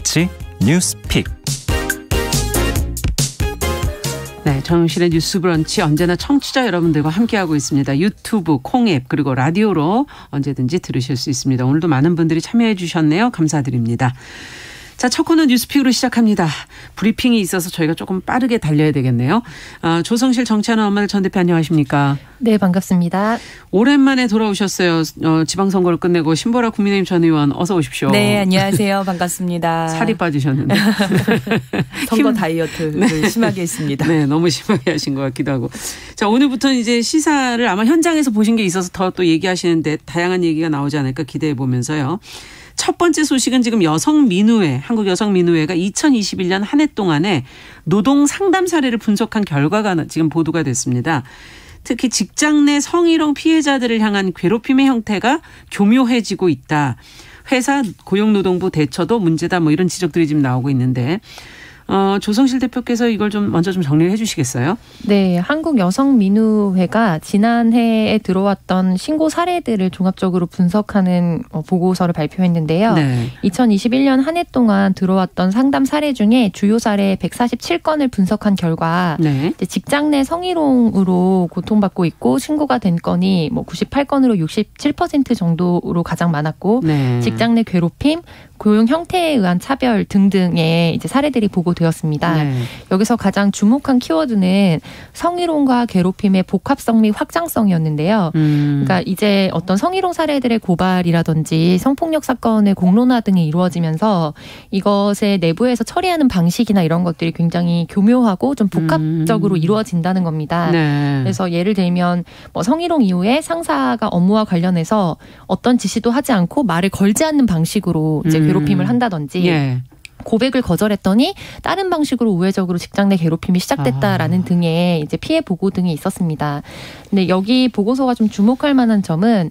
브런치 뉴스픽. 네, 정영실의 뉴스 브런치 언제나 청취자 여러분들과 함께하고 있습니다. 유튜브, 콩앱 그리고 라디오로 언제든지 들으실 수 있습니다. 오늘도 많은 분들이 참여해 주셨네요. 감사드립니다. 자, 첫 코너 뉴스픽으로 시작합니다. 브리핑이 있어서 저희가 조금 빠르게 달려야 되겠네요. 조성실 정치하는 엄마들 전 대표 안녕하십니까? 네, 반갑습니다. 오랜만에 돌아오셨어요. 지방선거를 끝내고 신보라 국민의힘 전 의원 어서 오십시오. 네, 안녕하세요. 반갑습니다. 살이 빠지셨는데. 선거 다이어트를 네. 심하게 했습니다. 네, 너무 심하게 하신 것 같기도 하고. 자, 오늘부터는 이제 시사를 아마 현장에서 보신 게 있어서 더 또 얘기하시는데 다양한 얘기가 나오지 않을까 기대해 보면서요. 첫 번째 소식은 지금 여성민우회, 한국여성민우회가 2021년 한 해 동안에 노동 상담 사례를 분석한 결과가 지금 보도가 됐습니다. 특히 직장 내 성희롱 피해자들을 향한 괴롭힘의 형태가 교묘해지고 있다. 회사 고용노동부 대처도 문제다. 뭐 이런 지적들이 지금 나오고 있는데 조성실 대표께서 이걸 좀 먼저 좀 정리를 해 주시겠어요? 네, 한국여성민우회가 지난해에 들어왔던 신고 사례들을 종합적으로 분석하는 보고서를 발표했는데요. 네. 2021년 한 해 동안 들어왔던 상담 사례 중에 주요 사례 147건을 분석한 결과 네. 직장 내 성희롱으로 고통받고 있고 신고가 된 건이 뭐 98건으로 67% 정도로 가장 많았고 네. 직장 내 괴롭힘, 고용 형태에 의한 차별 등등의 이제 사례들이 보고되었습니다. 네. 여기서 가장 주목한 키워드는 성희롱과 괴롭힘의 복합성 및 확장성이었는데요. 그러니까 이제 어떤 성희롱 사례들의 고발이라든지 성폭력 사건의 공론화 등이 이루어지면서 이것의 내부에서 처리하는 방식이나 이런 것들이 굉장히 교묘하고 좀 복합적으로 이루어진다는 겁니다. 네. 그래서 예를 들면 뭐 성희롱 이후에 상사가 업무와 관련해서 어떤 지시도 하지 않고 말을 걸지 않는 방식으로 이제 괴롭힘을 한다든지 예. 고백을 거절했더니 다른 방식으로 우회적으로 직장 내 괴롭힘이 시작됐다라는 등의 이제 피해 보고 등이 있었습니다. 근데 여기 보고서가 좀 주목할 만한 점은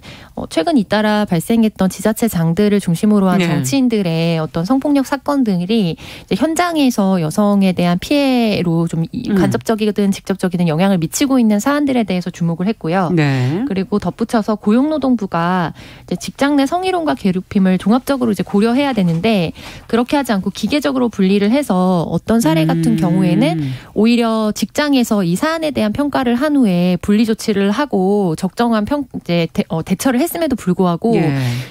최근 잇따라 발생했던 지자체장들을 중심으로 한 정치인들의 어떤 성폭력 사건 등이 이제 현장에서 여성에 대한 피해로 좀 간접적이든 직접적이든 영향을 미치고 있는 사안들에 대해서 주목을 했고요. 네. 그리고 덧붙여서 고용노동부가 이제 직장 내 성희롱과 괴롭힘을 종합적으로 이제 고려해야 되는데 그렇게 하지 않고 기계적으로 분리를 해서 어떤 사례 같은 경우에는 오히려 직장에서 이 사안에 대한 평가를 한 후에 분리 조치를 하고 적정한 대처를 했음에도 불구하고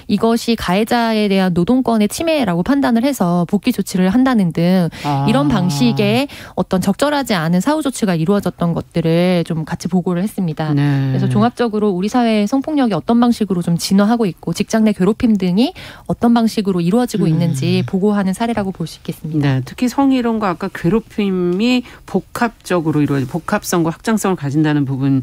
이것이 가해자에 대한 노동권의 침해라고 판단을 해서 복귀 조치를 한다는 등 이런 방식의 어떤 적절하지 않은 사후 조치가 이루어졌던 것들을 좀 같이 보고를 했습니다. 네. 그래서 종합적으로 우리 사회의 성폭력이 어떤 방식으로 좀 진화하고 있고 직장 내 괴롭힘 등이 어떤 방식으로 이루어지고 있는지 보고하는 사례라고 볼 수 있겠습니다. 네, 특히 성희롱과 아까 괴롭힘이 복합적으로 복합성과 확장성을 가진다는 부분이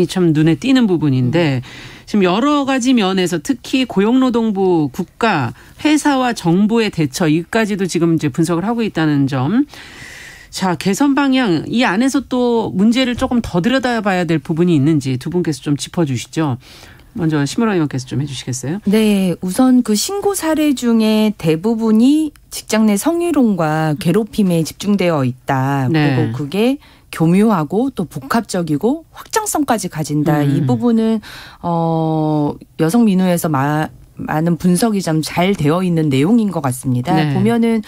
참 눈에 띄는 부분인데 지금 여러 가지 면에서 특히 고용노동부, 국가, 회사와 정부의 대처 이까지도 지금 이제 분석을 하고 있다는 점. 자, 개선 방향 이 안에서 또 문제를 조금 더 들여다봐야 될 부분이 있는지 두 분께서 좀 짚어주시죠. 먼저 심으라 의원께서 좀 해주시겠어요? 네, 우선 그 신고 사례 중에 대부분이 직장 내 성희롱과 괴롭힘에 집중되어 있다. 네. 그리고 그게 교묘하고 또 복합적이고 확장성까지 가진다. 이 부분은 여성민우회에서 많은 분석이 좀 잘 되어 있는 내용인 것 같습니다. 네. 보면은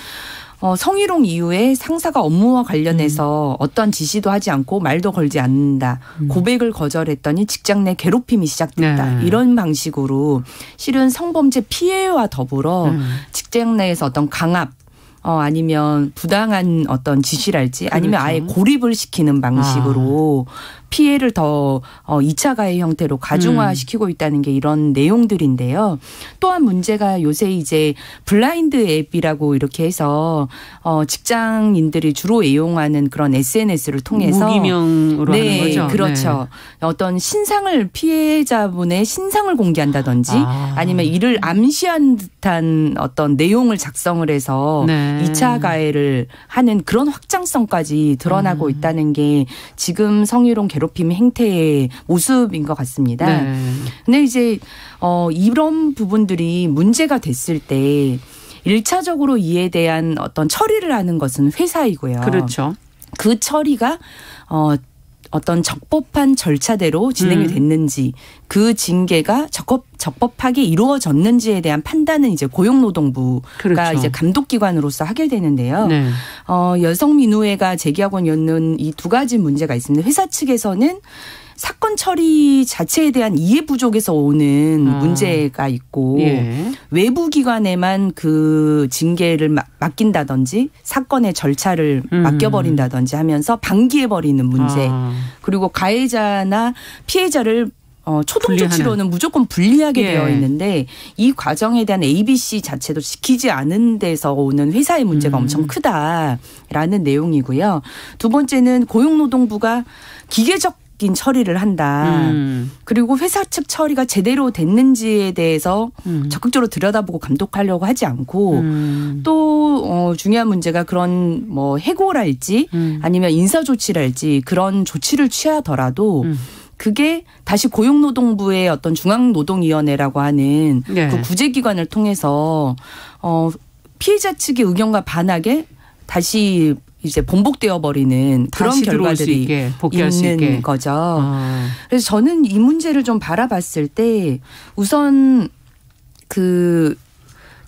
성희롱 이후에 상사가 업무와 관련해서 어떤 지시도 하지 않고 말도 걸지 않는다. 고백을 거절했더니 직장 내 괴롭힘이 시작됐다. 네. 이런 방식으로 실은 성범죄 피해와 더불어 직장 내에서 어떤 강압 아니면 부당한 어떤 지시랄지 아니면 그렇죠. 아예 고립을 시키는 방식으로 피해를 더 2차 가해 형태로 가중화시키고 있다는 게 이런 내용들인데요. 또한 문제가 요새 이제 블라인드 앱이라고 이렇게 해서 직장인들이 주로 애용하는 그런 SNS를 통해서 무기명으로 하는 거죠. 그렇죠. 네. 어떤 신상을 피해자분의 신상을 공개한다든지 아니면 이를 암시한 듯한 어떤 내용을 작성을 해서 네. 2차 가해를 하는 그런 확장성까지 드러나고 있다는 게 지금 성희롱 괴롭힘 행태의 모습인 것 같습니다. 네. 근데 이제 이런 부분들이 문제가 됐을 때 1차적으로 이에 대한 어떤 처리를 하는 것은 회사이고요. 그렇죠. 그 처리가 어떤 적법한 절차대로 진행이 됐는지 그 징계가 적법하게 이루어졌는지에 대한 판단은 이제 고용노동부가 그렇죠. 이제 감독기관으로서 하게 되는데요. 네. 여성민우회가 제기하고 있는 이 두 가지 문제가 있습니다. 회사 측에서는 사건 처리 자체에 대한 이해 부족에서 오는 문제가 있고 예. 외부 기관에만 그 징계를 맡긴다든지 사건의 절차를 맡겨버린다든지 하면서 방기해버리는 문제 그리고 가해자나 피해자를 초동 조치로는 무조건 분리하게 예. 되어 있는데 이 과정에 대한 ABC 자체도 지키지 않은 데서 오는 회사의 문제가 엄청 크다라는 내용이고요. 두 번째는 고용노동부가 기계적 처리를 한다. 그리고 회사 측 처리가 제대로 됐는지에 대해서 적극적으로 들여다보고 감독하려고 하지 않고 또 중요한 문제가 그런 뭐 해고랄지 아니면 인사조치랄지 그런 조치를 취하더라도 그게 다시 고용노동부의 어떤 중앙노동위원회라고 하는 네. 그 구제기관을 통해서 피해자 측의 의견과 반하게 다시 이제 번복되어 버리는 그런 결과들이 있는 거죠. 그래서 저는 이 문제를 좀 바라봤을 때 우선 그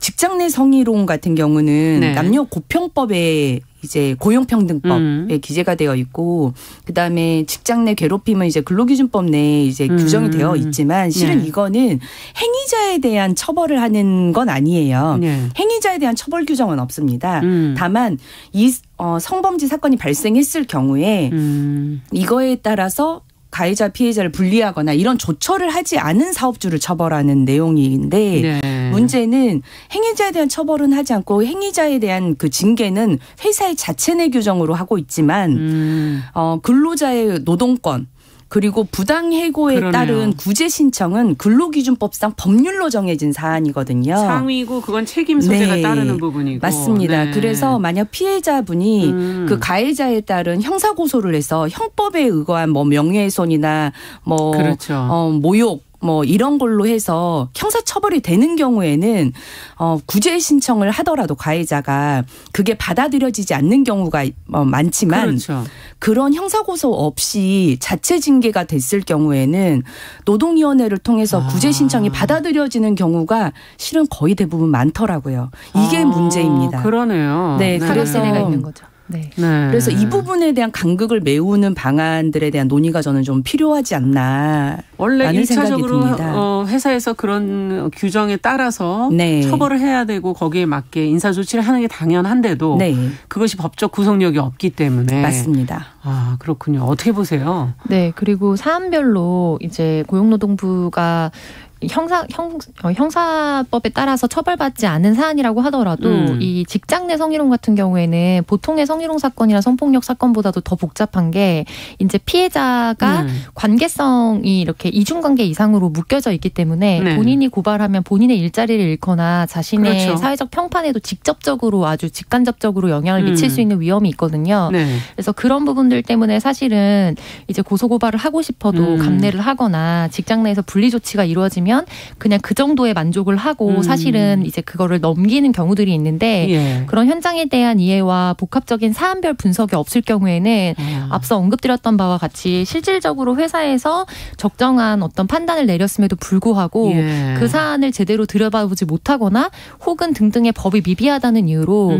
직장 내 성희롱 같은 경우는 네. 남녀 고평법에 이제 고용평등법에 기재가 되어 있고 그다음에 직장 내 괴롭힘은 이제 근로기준법 내에 이제 규정이 되어 있지만 실은 네. 이거는 행위자에 대한 처벌을 하는 건 아니에요. 네. 행위자에 대한 처벌 규정은 없습니다. 다만 이 성범죄 사건이 발생했을 경우에 이거에 따라서 가해자 피해자를 분리하거나 이런 조처를 하지 않은 사업주를 처벌하는 내용인데 네. 문제는 행위자에 대한 처벌은 하지 않고 행위자에 대한 그 징계는 회사의 자체 내 규정으로 하고 있지만 근로자의 노동권 그리고 부당해고에 그러네요. 따른 구제 신청은 근로기준법상 법률로 정해진 사안이거든요. 상위고 그건 책임 소재가 네. 따르는 부분이고. 맞습니다. 네. 그래서 만약 피해자분이 그 가해자에 따른 형사고소를 해서 형법에 의거한 뭐 명예훼손이나 뭐 그렇죠. 모욕 뭐 이런 걸로 해서 형사처벌이 되는 경우에는 구제 신청을 하더라도 가해자가 그게 받아들여지지 않는 경우가 많지만 그렇죠. 그런 형사고소 없이 자체 징계가 됐을 경우에는 노동위원회를 통해서 구제 신청이 받아들여지는 경우가 실은 거의 대부분 많더라고요. 이게 문제입니다. 그러네요. 네, 그래서 사례가 있는 거죠. 네. 네. 그래서 이 부분에 대한 간극을 메우는 방안들에 대한 논의가 저는 좀 필요하지 않나. 원래 1차적으로 회사에서 그런 규정에 따라서 네. 처벌을 해야 되고 거기에 맞게 인사조치를 하는 게 당연한데도 네. 그것이 법적 구속력이 없기 때문에. 맞습니다. 아, 그렇군요. 어떻게 보세요? 네. 그리고 사안별로 이제 고용노동부가 형사법에 따라서 처벌받지 않은 사안이라고 하더라도 이 직장 내 성희롱 같은 경우에는 보통의 성희롱 사건이나 성폭력 사건보다도 더 복잡한 게 이제 피해자가 관계성이 이렇게 이중관계 이상으로 묶여져 있기 때문에 네. 본인이 고발하면 본인의 일자리를 잃거나 자신의 그렇죠. 사회적 평판에도 직접적으로 아주 직간접적으로 영향을 미칠 수 있는 위험이 있거든요. 네. 그래서 그런 부분들 때문에 사실은 이제 고소고발을 하고 싶어도 감내를 하거나 직장 내에서 분리 조치가 이루어지면 그냥 그 정도의 만족을 하고 사실은 이제 그거를 넘기는 경우들이 있는데 예. 그런 현장에 대한 이해와 복합적인 사안별 분석이 없을 경우에는 앞서 언급드렸던 바와 같이 실질적으로 회사에서 적정한 어떤 판단을 내렸음에도 불구하고 예. 그 사안을 제대로 들여다보지 못하거나 혹은 등등의 법이 미비하다는 이유로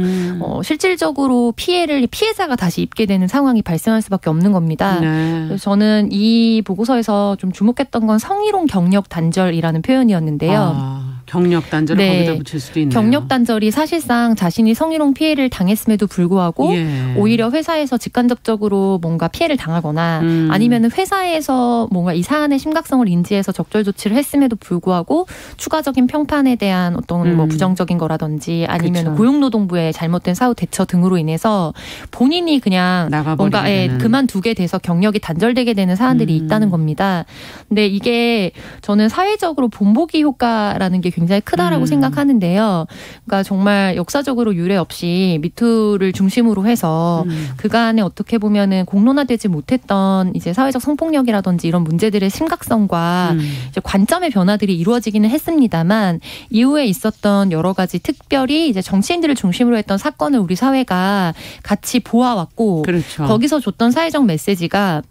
실질적으로 피해자가 다시 입게 되는 상황이 발생할 수밖에 없는 겁니다. 네. 그래서 저는 이 보고서에서 좀 주목했던 건 성희롱 경력 단절 이라는 표현이었는데요. 경력 단절을 네. 거기다 붙일 수도 있네요. 경력 단절이 사실상 자신이 성희롱 피해를 당했음에도 불구하고 예. 오히려 회사에서 직간접적으로 뭔가 피해를 당하거나 아니면 회사에서 뭔가 이 사안의 심각성을 인지해서 적절 조치를 했음에도 불구하고 추가적인 평판에 대한 어떤 뭐 부정적인 거라든지 아니면 그렇죠. 고용노동부의 잘못된 사후 대처 등으로 인해서 본인이 그냥 뭔가 그만두게 돼서 경력이 단절되게 되는 사안들이 있다는 겁니다. 근데 이게 저는 사회적으로 본보기 효과라는 게 굉장히 크다라고 생각하는데요. 그러니까 정말 역사적으로 유례 없이 미투를 중심으로 해서 그간에 어떻게 보면은 공론화되지 못했던 이제 사회적 성폭력이라든지 이런 문제들의 심각성과 이제 관점의 변화들이 이루어지기는 했습니다만 이후에 있었던 여러 가지 특별히 이제 정치인들을 중심으로 했던 사건을 우리 사회가 같이 보아왔고 그렇죠. 거기서 줬던 사회적 메시지가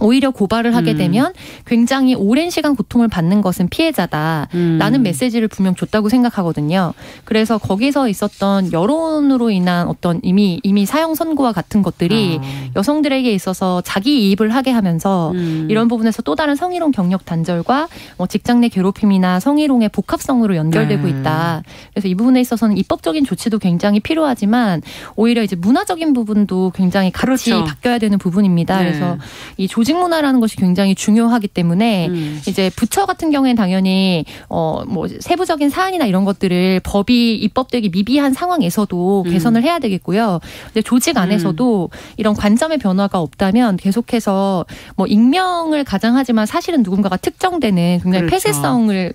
오히려 고발을 하게 되면 굉장히 오랜 시간 고통을 받는 것은 피해자다라는 메시지를 분명 줬다고 생각하거든요. 그래서 거기서 있었던 여론으로 인한 어떤 이미 사형 선고와 같은 것들이 여성들에게 있어서 자기 이입을 하게 하면서 이런 부분에서 또 다른 성희롱 경력 단절과 직장 내 괴롭힘이나 성희롱의 복합성으로 연결되고 있다. 그래서 이 부분에 있어서는 입법적인 조치도 굉장히 필요하지만 오히려 이제 문화적인 부분도 굉장히 같이 그렇죠. 바뀌어야 되는 부분입니다. 그래서 이 조직 문화라는 것이 굉장히 중요하기 때문에 이제 부처 같은 경우에는 당연히 뭐 세부적인 사안이나 이런 것들을 법이 입법되기 미비한 상황에서도 개선을 해야 되겠고요. 근데 조직 안에서도 이런 관점의 변화가 없다면 계속해서 뭐 익명을 가장하지만 사실은 누군가가 특정되는 굉장히 그렇죠. 폐쇄성을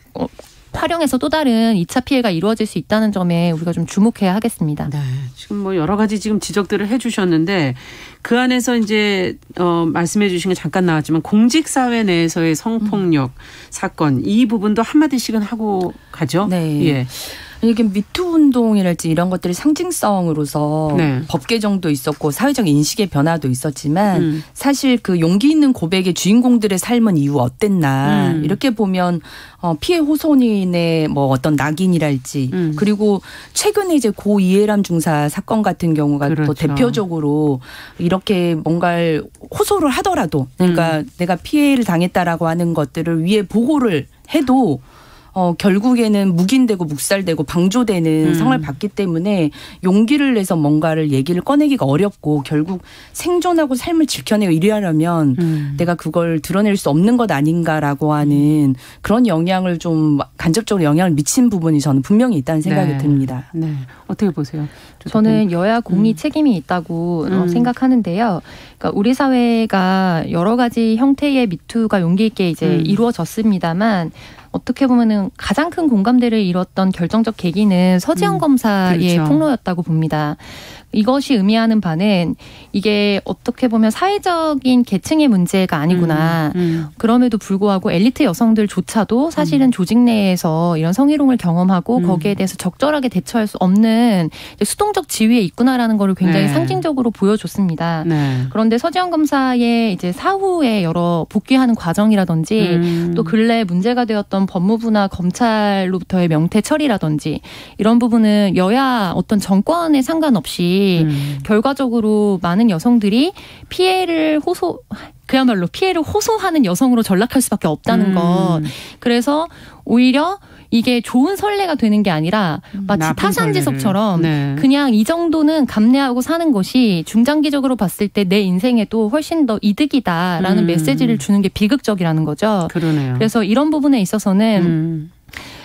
활용해서 또 다른 2차 피해가 이루어질 수 있다는 점에 우리가 좀 주목해야 하겠습니다. 네, 지금 뭐 여러 가지 지금 지적들을 해주셨는데 그 안에서 이제 말씀해 주신 게 잠깐 나왔지만 공직사회 내에서의 성폭력 사건 이 부분도 한마디씩은 하고 가죠. 네. 예. 이게 미투 운동이랄지 이런 것들이 상징성으로서 네. 법 개정도 있었고 사회적 인식의 변화도 있었지만 사실 그 용기 있는 고백의 주인공들의 삶은 이후 어땠나 이렇게 보면 피해 호소인의 뭐 어떤 낙인이랄지 그리고 최근에 이제 고 이해람 중사 사건 같은 경우가 그렇죠. 또 대표적으로 이렇게 뭔가를 호소를 하더라도 그러니까 내가 피해를 당했다라고 하는 것들을 위에 보고를 해도 결국에는 묵인되고 묵살되고 방조되는 성을 받기 때문에 용기를 내서 뭔가를 얘기를 꺼내기가 어렵고 결국 생존하고 삶을 지켜내고 이러려면 내가 그걸 드러낼 수 없는 것 아닌가라고 하는 그런 영향을 좀 간접적으로 영향을 미친 부분이 저는 분명히 있다는 생각이 네. 듭니다. 네. 어떻게 보세요? 저는 여야 공히 책임이 있다고 생각하는데요. 그러니까 우리 사회가 여러 가지 형태의 미투가 용기 있게 이제 이루어졌습니다만 어떻게 보면은 가장 큰 공감대를 이뤘던 결정적 계기는 서지영 검사의 그렇죠. 폭로였다고 봅니다. 이것이 의미하는 바는 이게 어떻게 보면 사회적인 계층의 문제가 아니구나. 그럼에도 불구하고 엘리트 여성들조차도 사실은 조직 내에서 이런 성희롱을 경험하고 거기에 대해서 적절하게 대처할 수 없는 수동적 지위에 있구나라는 거를 굉장히 네. 상징적으로 보여줬습니다. 네. 그런데 서지영 검사의 이제 사후에 여러 복귀하는 과정이라든지 또 근래 문제가 되었던 법무부나 검찰로부터의 명태 처리라든지 이런 부분은 여야 어떤 정권에 상관없이 결과적으로 많은 여성들이 그야말로 피해를 호소하는 여성으로 전락할 수밖에 없다는 것. 그래서 오히려 이게 좋은 선례가 되는 게 아니라 마치 타산지석처럼 네. 그냥 이 정도는 감내하고 사는 것이 중장기적으로 봤을 때 내 인생에도 훨씬 더 이득이다라는 메시지를 주는 게 비극적이라는 거죠. 그러네요. 그래서 이런 부분에 있어서는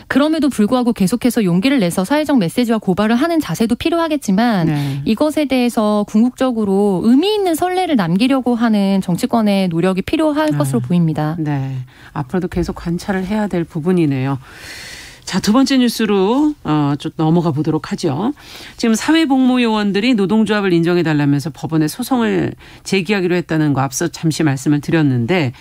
그럼에도 불구하고 계속해서 용기를 내서 사회적 메시지와 고발을 하는 자세도 필요하겠지만 네. 이것에 대해서 궁극적으로 의미 있는 선례를 남기려고 하는 정치권의 노력이 필요할 것으로 보입니다. 네, 앞으로도 계속 관찰을 해야 될 부분이네요. 자, 두 번째 뉴스로 좀 넘어가 보도록 하죠. 지금 사회복무요원들이 노동조합을 인정해달라면서 법원에 소송을 제기하기로 했다는 거 앞서 잠시 말씀을 드렸는데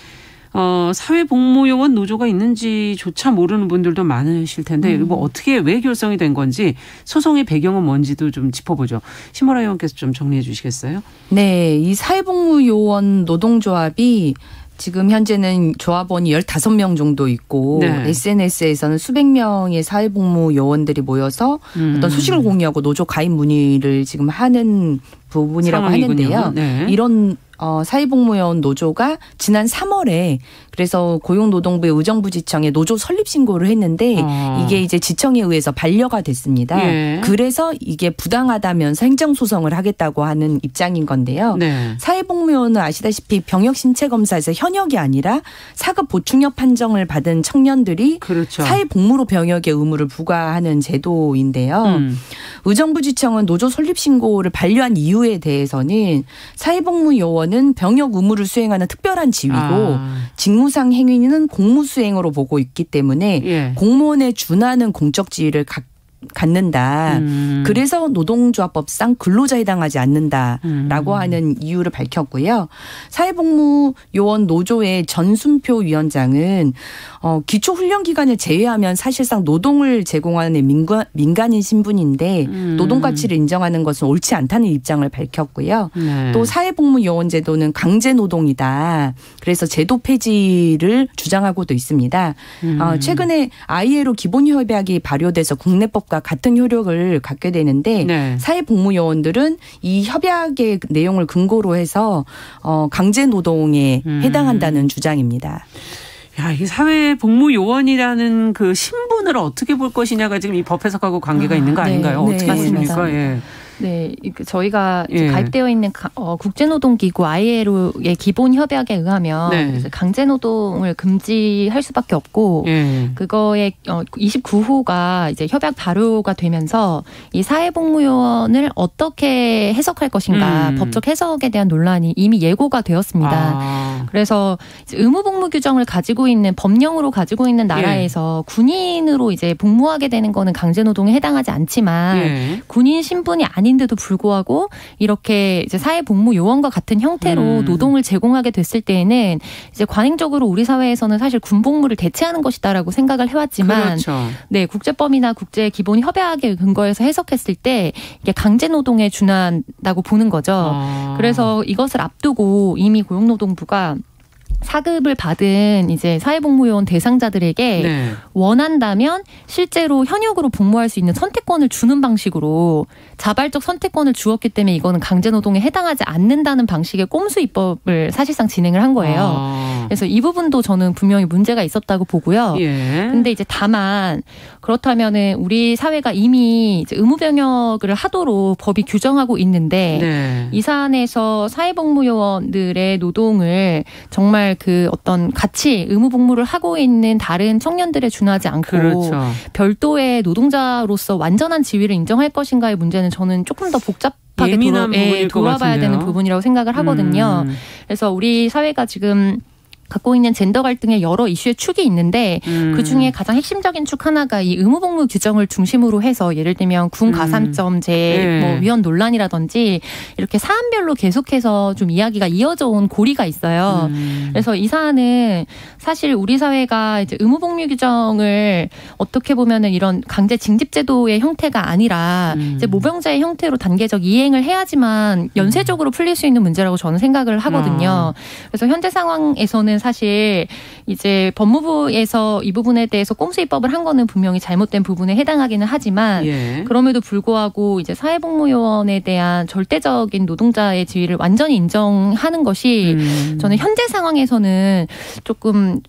사회복무요원 노조가 있는지조차 모르는 분들도 많으실 텐데 뭐 어떻게 왜 결성이 된 건지 소송의 배경은 뭔지도 좀 짚어보죠. 심호라 의원께서 좀 정리해 주시겠어요? 네. 이 사회복무요원 노동조합이 지금 현재는 조합원이 15명 정도 있고 네. SNS에서는 수백 명의 사회복무 요원들이 모여서 어떤 소식을 공유하고 노조 가입 문의를 지금 하는 부분이라고 하는데요. 네. 이런 사회복무요원 노조가 지난 3월에 그래서 고용노동부의 의정부지청에 노조 설립 신고를 했는데 이게 이제 지청에 의해서 반려가 됐습니다. 예. 그래서 이게 부당하다면서 행정소송을 하겠다고 하는 입장인 건데요. 네. 사회복무요원은 아시다시피 병역신체검사에서 현역이 아니라 사급 보충역 판정을 받은 청년들이 그렇죠. 사회복무로 병역의 의무를 부과하는 제도인데요. 의정부지청은 노조 설립 신고를 반려한 이유에 대해서는 사회복무요원은 병역 의무를 수행하는 특별한 지위고 직무상 행위는 공무수행으로 보고 있기 때문에 예. 공무원에 준하는 공적 지위를 갖는다. 그래서 노동조합법상 근로자에 해당하지 않는다라고 하는 이유를 밝혔고요. 사회복무요원 노조의 전순표 위원장은 기초훈련기간을 제외하면 사실상 노동을 제공하는 민간인 신분인데 노동가치를 인정하는 것은 옳지 않다는 입장을 밝혔고요. 네. 또 사회복무요원 제도는 강제노동이다. 그래서 제도 폐지를 주장하고도 있습니다. 최근에 ILO 기본협약이 발효돼서 국내법과 같은 효력을 갖게 되는데 네. 사회복무요원들은 이 협약의 내용을 근거로 해서 강제노동에 해당한다는 주장입니다. 야, 이게 사회복무요원이라는 그 신분을 어떻게 볼 것이냐가 지금 이 법 해석하고 관계가 있는 거 아닌가요? 네, 어떻게 보십니까? 예. 네, 저희가 가입되어 있는 국제노동기구 ILO의 기본 협약에 의하면 네. 강제노동을 금지할 수밖에 없고 그거의 29호가 이제 협약 발효가 되면서 이 사회복무요원을 어떻게 해석할 것인가 법적 해석에 대한 논란이 이미 예고가 되었습니다. 그래서 이제 의무복무 규정을 가지고 있는 법령으로 가지고 있는 나라에서 군인으로 이제 복무하게 되는 거는 강제노동에 해당하지 않지만 군인 신분이 아닌데도 불구하고 이렇게 이제 사회복무요원과 같은 형태로 노동을 제공하게 됐을 때에는 이제 관행적으로 우리 사회에서는 사실 군복무를 대체하는 것이다라고 생각을 해왔지만, 그렇죠. 네, 국제법이나 국제 기본 협약에 근거해서 해석했을 때 이게 강제노동에 준한다고 보는 거죠. 그래서 이것을 앞두고 이미 고용노동부가 사급을 받은 이제 사회복무요원 대상자들에게 네. 원한다면 실제로 현역으로 복무할 수 있는 선택권을 주는 방식으로 자발적 선택권을 주었기 때문에 이거는 강제노동에 해당하지 않는다는 방식의 꼼수 입법을 사실상 진행을 한 거예요. 그래서 이 부분도 저는 분명히 문제가 있었다고 보고요. 근데 이제 다만 그렇다면은 우리 사회가 이미 이제 의무병역을 하도록 법이 규정하고 있는데 네. 이 사안에서 사회복무요원들의 노동을 정말 그 어떤 같이 의무복무를 하고 있는 다른 청년들에 준하지 않고 그렇죠. 별도의 노동자로서 완전한 지위를 인정할 것인가의 문제는 저는 조금 더 복잡하게 돌아봐야 되는 부분이라고 생각을 하거든요. 그래서 우리 사회가 지금 갖고 있는 젠더 갈등의 여러 이슈의 축이 있는데 그중에 가장 핵심적인 축 하나가 이 의무복무 규정을 중심으로 해서 예를 들면 군 가산점제 뭐 위헌 논란이라든지 이렇게 사안별로 계속해서 좀 이야기가 이어져 온 고리가 있어요. 그래서 이 사안은 사실 우리 사회가 이제 의무복무 규정을 어떻게 보면은 이런 강제 징집제도의 형태가 아니라 이제 모병제의 형태로 단계적 이행을 해야지만 연쇄적으로 풀릴 수 있는 문제라고 저는 생각을 하거든요. 그래서 현재 상황에서는 사실 이제 법무부에서 이 부분에 대해서 꼼수 입법을 한 거는 분명히 잘못된 부분에 해당하기는 하지만 그럼에도 불구하고 이제 사회복무요원에 대한 절대적인 노동자의 지위를 완전히 인정하는 것이 저는 현재 상황에서는 조금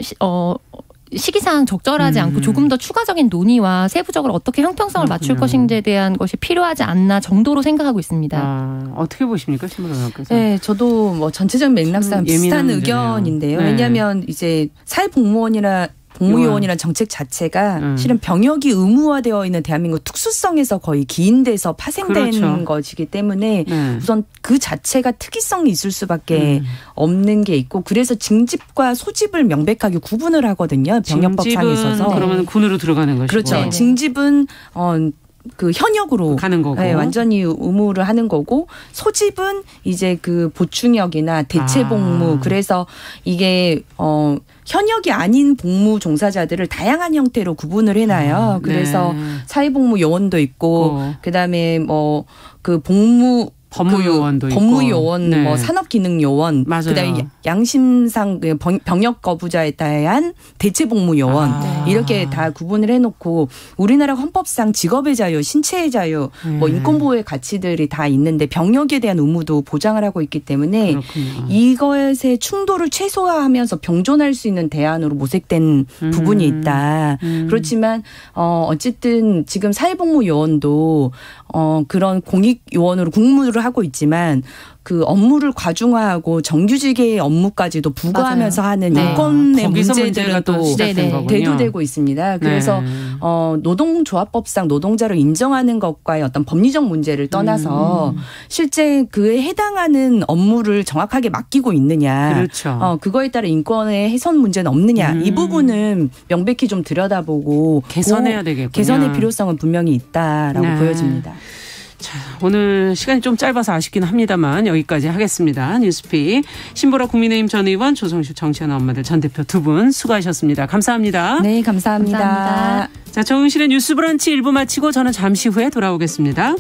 시기상 적절하지 않고 조금 더 추가적인 논의와 세부적으로 어떻게 형평성을 맞출 것인지에 대한 것이 필요하지 않나 정도로 생각하고 있습니다. 어떻게 보십니까, 신문학교에서? 네, 저도 뭐 전체적인 맥락상 비슷한 의견인데요. 네. 왜냐하면 이제 복무요원이라는 정책 자체가 실은 병역이 의무화되어 있는 대한민국 특수성에서 거의 기인돼서 파생된 그렇죠. 것이기 때문에 우선 그 자체가 특이성이 있을 수밖에 없는 게 있고 그래서 징집과 소집을 명백하게 구분을 하거든요. 병역법상에 있어서. 그러면 군으로 들어가는 것이고. 그렇죠. 네. 징집은 그 현역으로 가는 거고, 네, 완전히 의무를 하는 거고 소집은 이제 그 보충역이나 대체복무 그래서 이게 현역이 아닌 복무 종사자들을 다양한 형태로 구분을 해놔요. 그래서 사회복무 요원도 있고 그다음에 뭐 그 법무요원도 있고. 법무요원, 네. 뭐 산업기능요원, 그다음에 양심상 병역 거부자에 대한 대체복무요원 이렇게 다 구분을 해놓고 우리나라 헌법상 직업의 자유, 신체의 자유, 뭐 인권보호의 가치들이 다 있는데 병역에 대한 의무도 보장을 하고 있기 때문에 그렇군요. 이것의 충돌을 최소화하면서 병존할 수 있는 대안으로 모색된 부분이 있다. 그렇지만 어쨌든 지금 사회복무요원도 그런 공익요원으로 국무를 하고 있지만 그 업무를 과중화하고 정규직의 업무까지도 부과하면서 맞아요. 하는 인권의 문제들은 또 대두되고 있습니다. 그래서 노동조합법상 노동자를 인정하는 것과의 어떤 법리적 문제를 떠나서 실제 그에 해당하는 업무를 정확하게 맡기고 있느냐. 그렇죠. 그거에 따라 인권의 훼손 문제는 없느냐. 이 부분은 명백히 좀 들여다보고 개선해야 되겠군요. 개선의 필요성은 분명히 있다라고 보여집니다. 자, 오늘 시간이 좀 짧아서 아쉽긴 합니다만 여기까지 하겠습니다. 뉴스픽 신보라 국민의힘 전 의원, 조성실 정치하는 엄마들 전 대표 두 분 수고하셨습니다. 감사합니다. 네, 감사합니다. 감사합니다. 자, 정은실의 뉴스 브런치 1부 마치고 저는 잠시 후에 돌아오겠습니다.